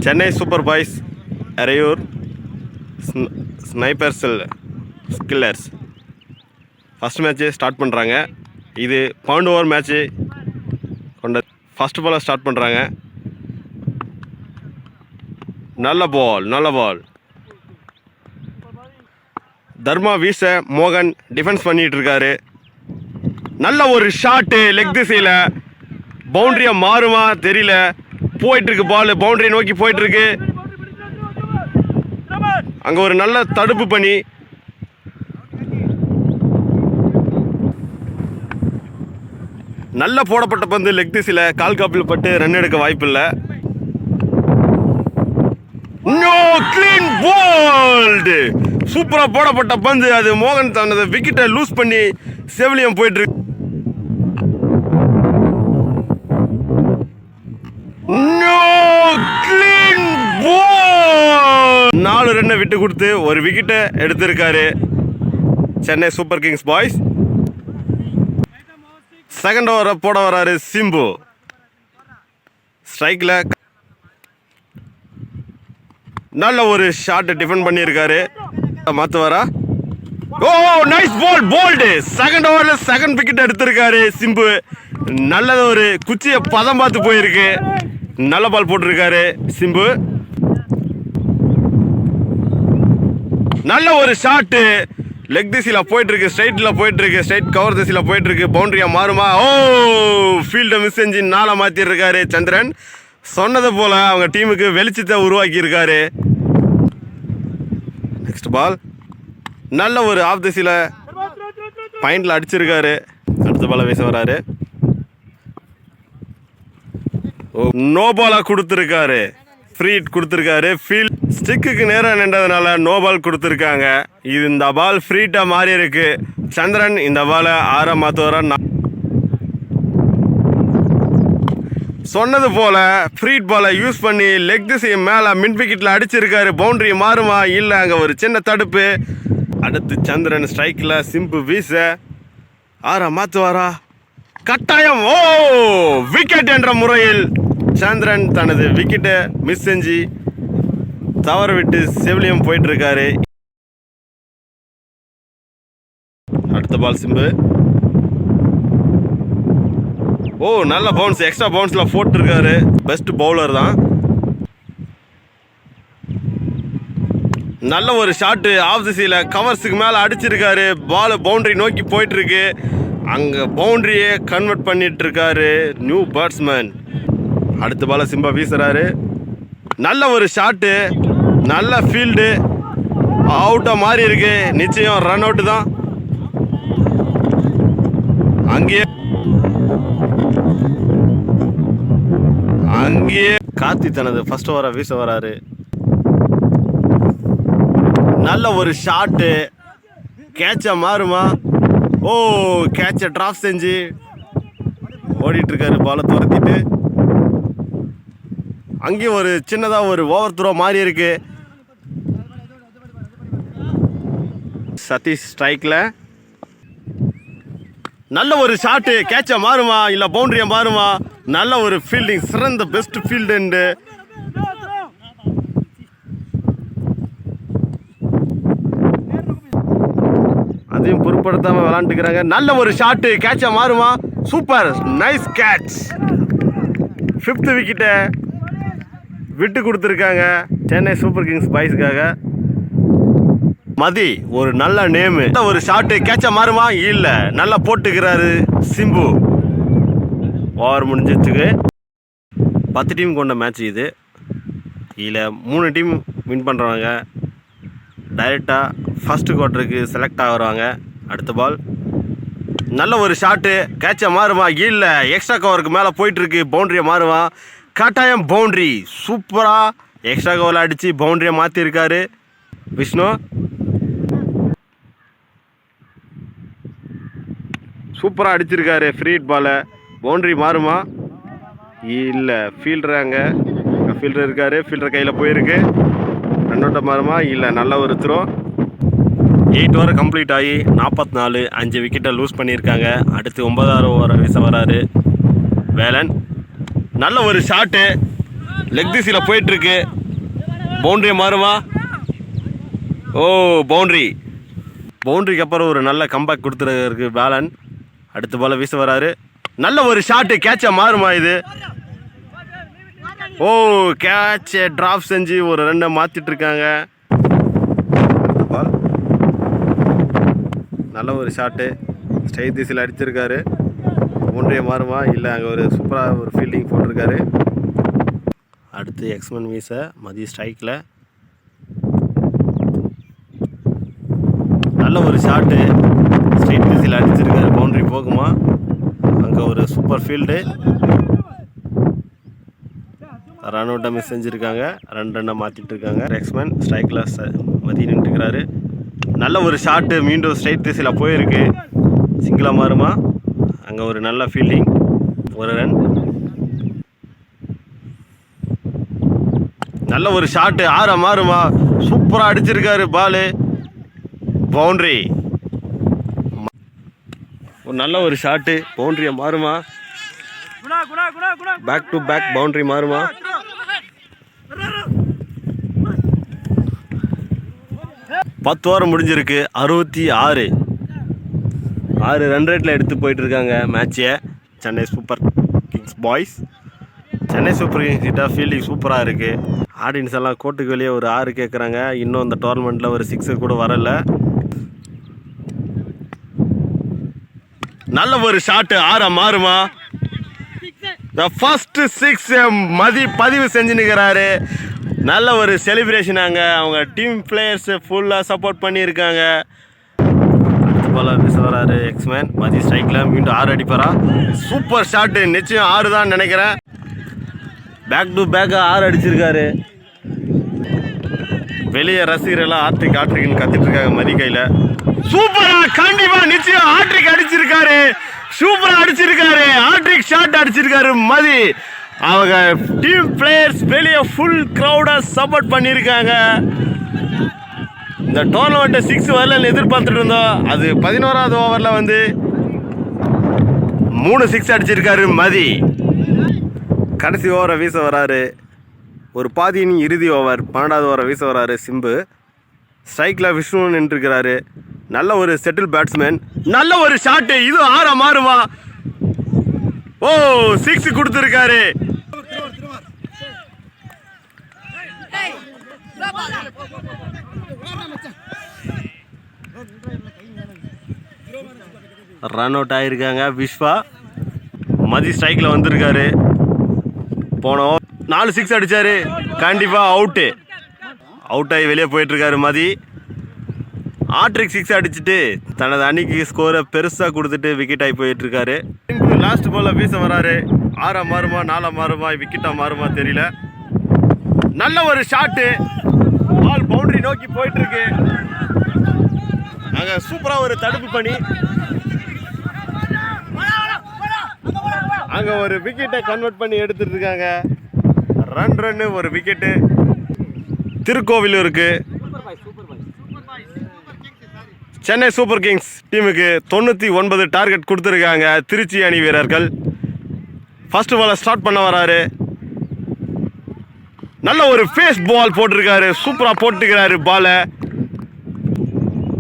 Chennai super boys Eraiyur sniper skillers first match start பண்ணுறாங்க. இது பவுண்ட் ஓவர் மேட்ச்சு கொண்ட ஃபஸ்ட் பாலை ஸ்டார்ட் பண்ணுறாங்க. நல்ல பால் தர்மா வீச மோகன் டிஃபென்ஸ் பண்ணிட்டு இருக்காரு. நல்ல ஒரு ஷாட்டு லெக் திசையில் பவுண்டரியா மாறுமா தெரியல. போயிட்டு இருக்கு பால் பவுண்டரியை நோக்கி போயிட்டு இருக்கு. அங்க ஒரு நல்ல தடுப்பு பண்ணி நல்ல போடப்பட்ட பந்து லெக் திசையில் கால் காப்பில் பட்டு ரன் எடுக்க வாய்ப்பு இல்லை. கிளீன் போல்டு சூப்பரா போடப்பட்ட பந்து. அது மோகன் தனது விக்கெட்டை லூஸ் பண்ணி செவிலியம் போயிட்டு இருக்கு. 4 ரன்னை விட்டு கொடுத்து ஒரு விக்கெட்டை எடுத்திருக்காரு Chennai super kings boys. Second ஓவரை போட வராரு சிம்பு. ஸ்ட்ரைக்கில் நல்ல ஒரு ஷாட் டிஃபெண்ட் பண்ணியிருக்காரு. மாத்துவாரா? Oh nice ball bowled. Second ஓவர்ல செகண்ட் விக்கெட் எடுத்திருக்காரு சிம்பு. நல்ல ஒரு குச்சியை பதம் பார்த்து போயிருக்கு. நல்ல பால் போட்டிருக்காரு சிம்பு. நல்ல ஒரு ஷாட்டு லெக் திசையில் போயிட்டு இருக்கு. ஸ்ட்ரைட்டில் போயிட்டு இருக்கு. ஸ்ட்ரைட் கவர் திசையில் போயிட்டு இருக்கு. பவுண்டரியா மாறுமா? ஓ ஃபீல்டை மிஸ் செஞ்சு நாளை மாற்றிருக்காரு சந்திரன். சொன்னது போல அவங்க டீமுக்கு வெளிச்சத்தை உருவாக்கி இருக்காரு. நெக்ஸ்ட் பால் நல்ல ஒரு ஆஃப் திசையில் பாயிண்ட்ல அடிச்சிருக்காரு. அடுத்த பாலை வீச வராரு. நோ பாலா கொடுத்துருக்காரு. ஃப்ரீ ஹிட் கொடுத்துருக்காரு. ஃபீல்ட் ஸ்டிக்கு நேரம் நின்றதுனால நோ பால் கொடுத்துருக்காங்க. இது இந்த பால் ஃப்ரீட்டா மாறி இருக்கு. சந்திரன் இந்த பாலை 6 மாத்துவாரா? சொன்னது போல ஃப்ரீட் பாலை யூஸ் பண்ணி லெக் திசையை மேலே மின் விக்கெட்டில் அடிச்சிருக்காரு. பவுண்டரி மாறுமா இல்லை? அங்கே ஒரு சின்ன தடுப்பு. அடுத்து சந்திரன் ஸ்ட்ரைக்கில் சிம்பு வீச 6 மாத்துவாரா? கட்டாயம். ஓ விக்கெட் என்ற முறையில் சந்திரன் தனது விக்கெட்டை மிஸ் செஞ்சு தவற விட்டு செவிலியம் போயிட்டு இருக்காரு. அடுத்த பால் சிம்பு. ஓ நல்ல பவுன்ஸ் எக்ஸ்ட்ரா பவுன்ஸில் போட்டிருக்காரு. பெஸ்ட் பவுலர் தான். நல்ல ஒரு ஷாட்டு ஆஃப் திசையில் கவர்ஸுக்கு மேலே அடிச்சிருக்காரு. பால் பவுண்டரி நோக்கி போயிட்டு இருக்கு. அங்கே பவுண்டரியே கன்வெர்ட் பண்ணிட்டு இருக்காரு நியூ பேட்ஸ்மேன். அடுத்த பால சிம்பா வீசுறாரு. நல்ல ஒரு ஷாட்டு நல்ல ஃபீல்டு அவுட்டாக மாறி இருக்கு. நிச்சயம் ரன் அவுட்டு தான். அங்கேயே கார்த்தி தனது ஃபர்ஸ்ட் ஓவரை வீச வராரு. நல்ல ஒரு ஷாட்டு கேட்சா மாறுமா? ஓ கேட்சை டிராப் செஞ்சு ஓடிட்டு இருக்காரு. பாலை துரத்திட்டு அங்கேயும் ஒரு சின்னதாக ஒரு ஓவர் த்ரோ மாறி இருக்கு. சதீஷ் ஸ்ட்ரைக்கில் நல்ல ஒரு ஷாட்டு கேட்சா மாறுமா இல்லை பவுண்டரியா மாறுமா? நல்ல ஒரு ஃபீல்டிங் சிறந்த பெஸ்ட் ஃபீல்டு. அதையும் பொருட்படுத்தாமல் விளாண்டுக்கிறாங்க. நல்ல ஒரு ஷாட்டு கேட்சா மாறுமா? Super nice catch. 5th விக்கெட்டை விட்டு கொடுத்துருக்காங்க சென்னை சூப்பர் கிங்ஸ் பாய்ஸுக்காக. மதி ஒரு நல்ல நேமு. ஒரு ஷாட்டு கேட்சா மாறுமா? இல்லை நல்லா போட்டுக்கிறாரு சிம்பு. ஓவர் முடிஞ்சதுக்கு 10 டீம் கொண்ட மேட்ச் இது. இதில் 3 டீம் வின் பண்ணுறவங்க டைரெக்டாக ஃபஸ்ட்டு குவார்ட்டருக்கு செலக்ட் ஆகுறாங்க. அடுத்த பால் நல்ல ஒரு ஷாட்டு கேட்சா மாறுமா? இல்லை எக்ஸ்ட்ரா கவருக்கு மேலே போயிட்டுருக்கு. பவுண்டரியை மாறுமா? கட்டாயம் பவுண்டரி. சூப்பராக எக்ஸ்ட்ரா கவரில் அடித்து பவுண்டரியை மாற்றிருக்காரு விஷ்ணு. சூப்பராக அடிச்சிருக்காரு ஃப்ரீ ஹிட் பாலை. பவுண்டரி மாறுமா? இல்லை ஃபீல்டர் அங்கே ஃபீல்டர் இருக்காரு. ஃபீல்டர் கையில் போயிருக்கு. ரன் அவுட்டை மாறுமா? இல்லை நல்ல ஒரு த்ரோ. 8 ஓவர் கம்ப்ளீட் ஆகி 44 5 விக்கெட்டை லூஸ் பண்ணியிருக்காங்க. அடுத்து 9வது ஓவர் வீச வராரு வேலன். நல்ல ஒரு ஷாட்டு லெக் திசையில் போயிட்டுருக்கு. பவுண்ட்ரியை மாறுமா? ஓ பவுண்ட்ரி. பவுண்ட்ரிக்கு அப்புறம் ஒரு நல்ல கம்பேக் கொடுத்துருக்கு பேலன். அடுத்த பால் வீச வராரு. நல்ல ஒரு ஷாட்டு. கேட்சா மாறுமா இது? ஓ கேட்சை ட்ராப் செஞ்சு ஒரு ரன்னை மாற்றிட்டு இருக்காங்க. பால் நல்ல ஒரு ஷாட்டு. ஸ்ட்ரைட் திசையில் அடிச்சிருக்காரு. பவுண்ட்ரியை மாறுமா? இல்லை, அங்கே ஒரு சூப்பராக ஒரு ஃபீல்டிங் போட்டிருக்காரு. அடுத்து எக்ஸ்மன் வீச மதிய ஸ்ட்ரைக்கில் நல்ல ஒரு ஷாட்டு. ஸ்ட்ரைட் திசையில் அடிச்சிருக்காரு. பவுண்ட்ரி போகுமா? அங்கே ஒரு சூப்பர் ஃபீல்டு. ரன் அவுட்டை மிஸ் செஞ்சுருக்காங்க. ரன்னை மாற்றிட்டு இருக்காங்க. எக்ஸ்மன் ஸ்ட்ரைக்கில் மதிய நின்றுக்கிறாரு. நல்ல ஒரு ஷாட்டு. மீண்டும் ஸ்ட்ரைட் திசையில் போயிருக்கு. சிங்கிளாக மாறுமா? அங்கே ஒரு நல்ல ஃபீல்டிங். ஒரு ரன். நல்ல ஒரு ஷாட்டு. ஆற மாறுமா? சூப்பராக அடிச்சிருக்காரு பாலு. பவுண்ட்ரி. ஒரு நல்ல ஒரு ஷாட்டு. பவுண்ட்ரியை மாறுமா? பேக் டு பேக் பவுண்ட்ரி மாறுமா? 10 ஓவர் முடிஞ்சிருக்கு. 66 ரன் ரேட்டில் எடுத்து போயிட்டு இருக்காங்க மேட்சை Chennai super kings boys. Chennai super Kings கிட்ட ஃபீல்டிங் சூப்பராக இருக்குது. ஆடியன்ஸ் எல்லாம் கோர்ட்டுக்கு வெளியே ஒரு 6 கேட்குறாங்க. இன்னும் அந்த டோர்னமெண்ட்டில் ஒரு 6 கூட வரலை. நல்ல ஒரு ஷாட்டு. ஆற மாறுமா? த ஃபர்ஸ்ட் 6 மதி பதிவு செஞ்சுன்னுக்கிறாரு. நல்ல ஒரு செலிப்ரேஷனாங்க. அவங்க டீம் பிளேயர்ஸ் ஃபுல்லாக சப்போர்ட் பண்ணியிருக்காங்க. போல வராரு எக்ஸ்மேன். மதி ஸ்ட்ரைக்கில் மீண்டும் 6 அடிப்பாரா? Super shot. நிச்சயம் 6 தான் நினைக்கிறேன். பேக் டு பேக்காக 6 அடிச்சிருக்காரு. வெளியே ரசிகரெல்லாம் ஆட்ரிக் ஆட்ரிக்னு கத்திட்டு இருக்காங்க மதி கையில். சூப்பரா கண்டிப்பா நிச்சயம் ஆட்ரிக் அடிச்சிருக்காரு. சூப்பரா அடிச்சிருக்காரு. ஆட்ரிக் ஷாட் அடிச்சிருக்காரு மதி. அவங்க டீம் பிளேயர்ஸ் வெளியே ஃபுல் க்ரௌடா சப்போர்ட் பண்ணியிருக்காங்க. இந்த டோர்னமெண்ட்டை 6 வரலன்னு எதிர்பார்த்துட்டு இருந்தோம். அது 11வது ஓவரில் வந்து 3 6 அடிச்சிருக்காரு மதி. கடைசி ஓவரை வீச வராரு. ஒரு பாதியின் இறுதி ஓவர் 12வது ஓவரை வீச வராரு சிம்பு. ஸ்ட்ரைக்கில் விஷ்ணு நின்றுருக்கிறாரு. நல்ல ஒரு செட்டில் பேட்ஸ்மேன். நல்ல ஒரு ஷாட்டு. இது ஆற மாறுமா? ஓ 6 கொடுத்துருக்காரு. ரன் அவுட் ஆகிருக்காங்க விஸ்வா. மதி ஸ்ட்ரைக்கில் வந்திருக்காரு. போன 4 6 அடித்தார். கண்டிப்பாக அவுட்டு. அவுட் ஆகி வெளியே போயிட்டுருக்காரு மதி. ஆட்ரிக் 6 அடிச்சுட்டு தனது அணிக்கு ஸ்கோரை பெருசாக கொடுத்துட்டு விக்கெட் ஆகி போயிட்டுருக்காரு. லாஸ்ட் பாலில் வீச வராரு. 6 மாறுமா 4 மாறுமா விக்கெட்டாக மாறுமா தெரியல. நல்ல ஒரு ஷாட்டு. பால் பவுண்டரி நோக்கி போயிட்டுருக்கு. அங்கே சூப்பராக ஒரு தடுப்பு பண்ணி அங்கே ஒரு விக்கெட்டை கன்வெர்ட் பண்ணி எடுத்துட்டு இருக்காங்க. ரன்னு ஒரு விக்கெட்டு. திருக்கோவிலூருக்கு சென்னை சூப்பர் கிங்ஸ் டீமுக்கு 99 டார்கெட் கொடுத்துருக்காங்க திருச்சி அணி வீரர்கள். ஃபர்ஸ்ட் பாலை ஸ்டார்ட் பண்ண வராரு. நல்ல ஒரு ஃபேஸ் பால் போட்டிருக்காரு. சூப்பராக போட்டுக்கிறாரு பாலை.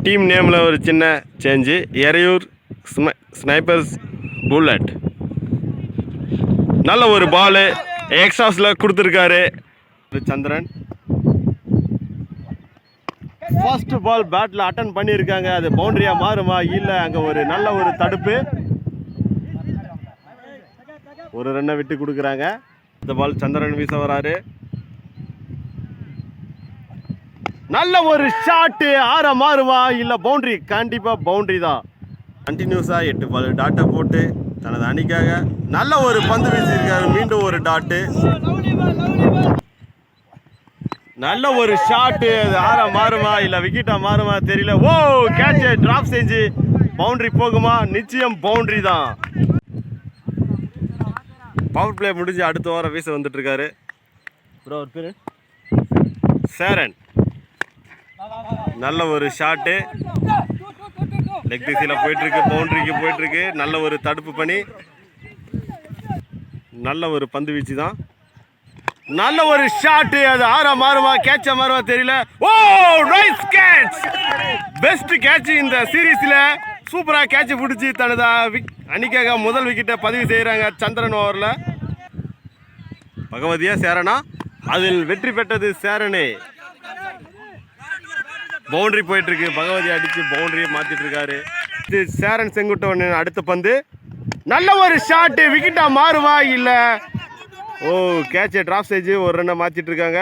டீம் நேமில் ஒரு சின்ன சேஞ்சு. Eraiyur snipers bullet. நல்ல ஒரு பால் எக்ஸ்ட்ராஸில் கொடுத்துருக்காரு சந்திரன். ஃபர்ஸ்ட் பால் பேட்டில் அட்டன் பண்ணியிருக்காங்க. அது பவுண்டரியாக மாறுமா? இல்லை, அங்கே ஒரு நல்ல ஒரு தடுப்பு. ஒரு ரன்னை விட்டு கொடுக்குறாங்க. இந்த பால் சந்திரன் வீச வராரு. நல்ல ஒரு ஷாட்டு. ஆற மாறுமா? இல்லை பவுண்டரி. கண்டிப்பாக பவுண்டரி தான். கண்டினியூஸாக 8 பால் டாட்டை போட்டு தனது அணிக்காக நல்ல ஒரு பந்து வீசியிருக்காரு. மீண்டும் ஒரு டாட்டு. நல்ல ஒரு ஷாட்டு. அது ஆற மாறுமா இல்லை விக்கெட்டா மாறுமா தெரியல. ஓ கேட்சை டிராப் செஞ்சு பவுண்டரி போகுமா? நிச்சயம் பவுண்டரி தான். பவர் பிளே முடிஞ்சு அடுத்த வாரம் வீச வந்துட்டு இருக்காரு. ப்ரோ ஒரு பேரு சேரன். நல்ல ஒரு ஷாட்டு. லெக் திசையில் போயிட்டுருக்கு. பவுண்டரிக்கு போயிட்டுருக்கு. நல்ல ஒரு தடுப்பு பண்ணி நல்ல ஒரு பந்து வீச்சு தான். நல்ல ஒரு ஷாட். அது ஆறா மாறுமா கேட்சா மாறுமா தெரியல. ஓ நைஸ் கேட்ச், பெஸ்ட் கேட்ச் இந்த சீரீஸ்ல. சூப்பரா கேட்ச் பிடிச்சி தனதா அணிக்காக முதல் விக்கெட்டை பதிவு செய்யறாங்க சந்திரன் ஓவர்ல. பகவதியா சேரனா, அதில் வெற்றி பெற்றது சேரனே. பவுண்டரி போயிட்டு இருக்கு, பகவதி அடிச்சு பவுண்டரியை மாத்திட்டு இருக்காரு. இது சேரன் செங்குட்டவன் அடுத்த பந்து. நல்ல ஒரு ஷாட், விக்கெட்டா மாறுமா இல்ல. ஓ கேட்சை டிராப் ஸ்டேஜ் ஒரு ரன்னை மாத்திட்டு இருக்காங்க.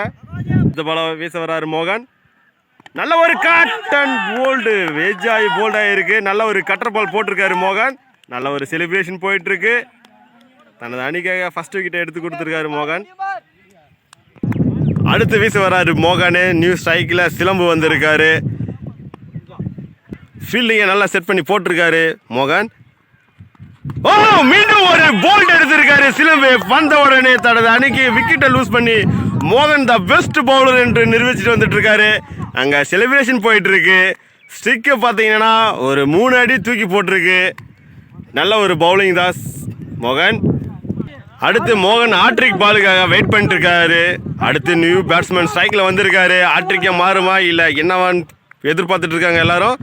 இந்த பால வீச வராரு மோகன். நல்ல ஒரு கட் அண்ட் போல்டு, வெஜ்ஜாயி போல்டாக இருக்கு. நல்ல ஒரு கட்டர் பால் போட்டிருக்காரு மோகன். நல்ல ஒரு செலிப்ரேஷன் போயிட்டு இருக்கு. தனது அணிக்காக ஃபர்ஸ்ட் விக்கெட்டை எடுத்து கொடுத்துருக்காரு மோகன். அடுத்து வீச வராரு மோகனு. நியூ ஸ்ட்ரைக்கில் சிலம்பு வந்திருக்காரு. ஃபீல்டிங்கை நல்லா செட் பண்ணி போட்டிருக்காரு மோகன். ஓ மீண்டும் ஒரு போல்ட் எடுத்திருக்காரு சிலம்பு. வந்த உடனே தனது அணிக்கு விக்கெட்டை லூஸ் பண்ணி மோகன் த பெஸ்ட் பவுலர் என்று நிரூபிச்சுட்டு வந்துட்டு இருக்காரு. அங்கே செலிப்ரேஷன் போயிட்டு இருக்கு. ஸ்டிக்கு பார்த்தீங்கன்னா ஒரு 3 அடி தூக்கி போட்டிருக்கு. நல்ல ஒரு பவுலிங் தான் மோகன். அடுத்து மோகன் ஆட்ரிக் பாலுக்காக வெயிட் பண்ணிட்டு இருக்காரு. அடுத்து நியூ பேட்ஸ்மேன் ஸ்ட்ரைக்கில் வந்திருக்காரு. ஆட்ரிக்கை மாறுமா இல்லை என்னவான்னு எதிர்பார்த்துட்டு இருக்காங்க எல்லாரும்.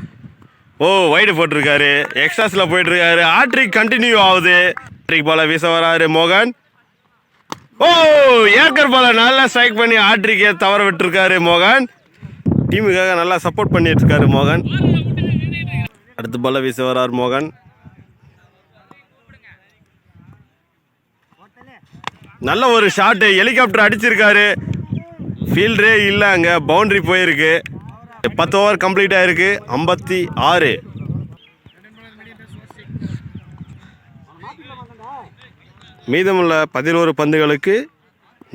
ஓ வைடு போட்டிருக்காரு, எக்ஸ்ட்ராஸில் போயிட்டு இருக்காரு. ஆட்ரிக் கண்டினியூ ஆகுது. ஆட்ரிக் பாலை வீச வராரு மோகன். ஓ ஏக்கர் பாலை நல்லா ஸ்ட்ரைக் பண்ணி ஆட்ரிக்கை தவற விட்டுருக்காரு மோகன். டீமுக்காக நல்லா சப்போர்ட் பண்ணிட்டு இருக்காரு மோகன். அடுத்த பாலை வீச வராரு மோகன். நல்ல ஒரு ஷாட்டு, ஹெலிகாப்டர் அடிச்சிருக்காரு. ஃபீல்டரே இல்லை, அங்கே பவுண்டரி போயிருக்கு. 10 ஓவர் கம்ப்ளீட் ஆயிருக்கு. 56. மீதமுள்ள 11 பந்துகளுக்கு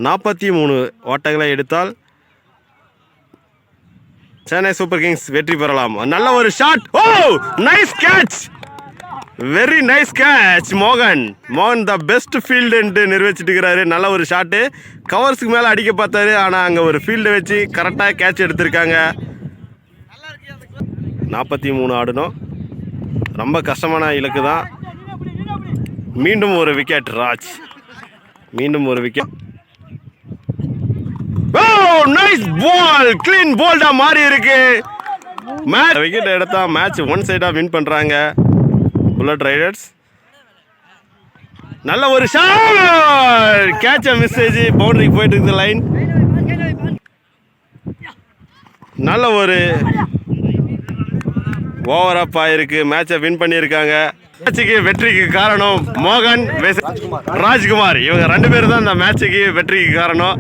43 ஓட்டங்களை எடுத்தால் சென்னை சூப்பர் கிங்ஸ் வெற்றி பெறலாம். நல்ல ஒரு ஷாட். ஓ nice catch, very nice catch மோகன். மோகன் த பெஸ்ட் ஃபீல்டு என்று நிரூபிச்சுட்டு இருக்கிறாரு. நல்ல ஒரு ஷாட்டு, கவர்ஸுக்கு மேலே அடிக்க பார்த்தாரு. ஆனால் அங்கே ஒரு ஃபீல்டை வச்சு கரெக்டாக கேட்ச் எடுத்திருக்காங்க. 43 ஆடணும், ரொம்ப கஷ்டமான இலக்கு தான். மீண்டும் ஒரு விக்கெட் ராஜ், மீண்டும் ஒரு wicket. Oh nice ball, clean போல்டா மாறி இருக்கு. மேட்ச் விக்கெட் எடுத்தா மேட்ச் ஒன் சைடா வின் பண்றாங்க புல்லட் ரைடர்ஸ். நல்ல ஒரு ஷாட், கேட்ச் மிஸ்ஸேஜ், பவுண்டரிக்கு போயிட்டு இருக்குது லைன். நல்ல ஒரு ஓவர் அப் ஆயிருக்கு, மேட்சை வின் பண்ணியிருக்காங்க. மேட்சுக்கு வெற்றிக்கு காரணம் மோகன் ராஜ்குமார். இவங்க 2 பேரும் தான் இந்த மேட்சுக்கு வெற்றிக்கு காரணம்.